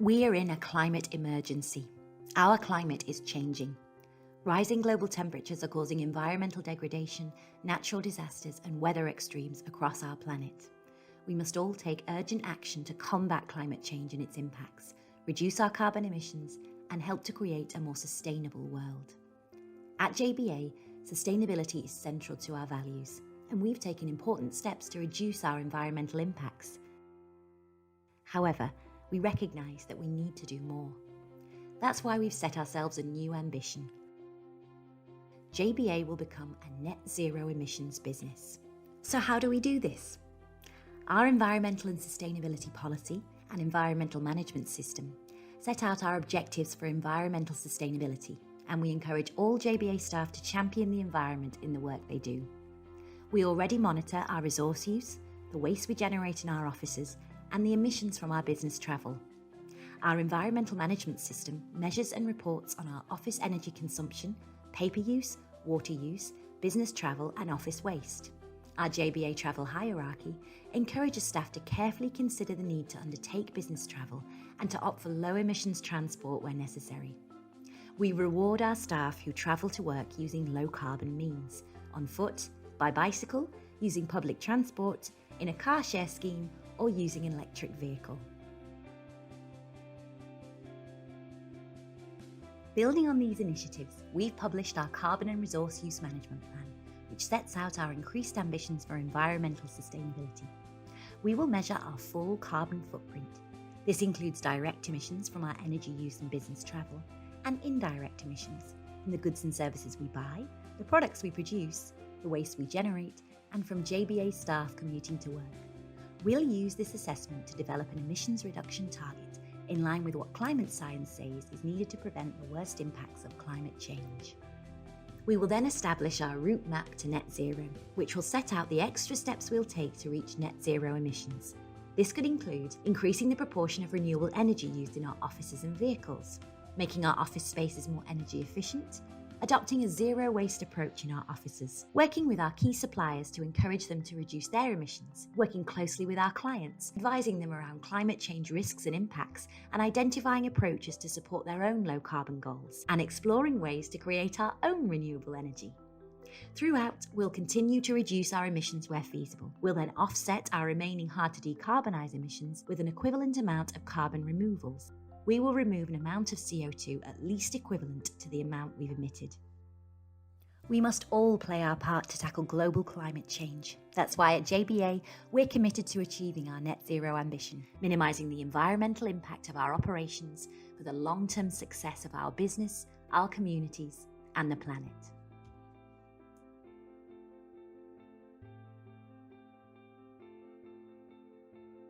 We are in a climate emergency. Our climate is changing. Rising global temperatures are causing environmental degradation, natural disasters, and weather extremes across our planet. We must all take urgent action to combat climate change and its impacts, reduce our carbon emissions, and help to create a more sustainable world. At JBA, sustainability is central to our values, and we've taken important steps to reduce our environmental impacts. However, we recognise that we need to do more. That's why we've set ourselves a new ambition. JBA will become a net zero emissions business. So how do we do this? Our environmental and sustainability policy and environmental management system set out our objectives for environmental sustainability, and we encourage all JBA staff to champion the environment in the work they do. We already monitor our resource use, the waste we generate in our offices, and the emissions from our business travel. Our environmental management system measures and reports on our office energy consumption, paper use, water use, business travel, and office waste. Our JBA travel hierarchy encourages staff to carefully consider the need to undertake business travel and to opt for low emissions transport where necessary. We reward our staff who travel to work using low carbon means, on foot, by bicycle, using public transport, in a car share scheme, or using an electric vehicle. Building on these initiatives, we've published our Carbon and Resource Use Management Plan, which sets out our increased ambitions for environmental sustainability. We will measure our full carbon footprint. This includes direct emissions from our energy use and business travel, and indirect emissions from the goods and services we buy, the products we produce, the waste we generate, and from JBA staff commuting to work. We'll use this assessment to develop an emissions reduction target in line with what climate science says is needed to prevent the worst impacts of climate change. We will then establish our route map to net zero, which will set out the extra steps we'll take to reach net zero emissions. This could include increasing the proportion of renewable energy used in our offices and vehicles, making our office spaces more energy efficient, adopting a zero-waste approach in our offices, working with our key suppliers to encourage them to reduce their emissions, working closely with our clients, advising them around climate change risks and impacts, and identifying approaches to support their own low-carbon goals, and exploring ways to create our own renewable energy. Throughout, we'll continue to reduce our emissions where feasible. We'll then offset our remaining hard-to-decarbonise emissions with an equivalent amount of carbon removals. We will remove an amount of CO2 at least equivalent to the amount we've emitted. We must all play our part to tackle global climate change. That's why at JBA, we're committed to achieving our net zero ambition, minimising the environmental impact of our operations for the long-term success of our business, our communities, and the planet.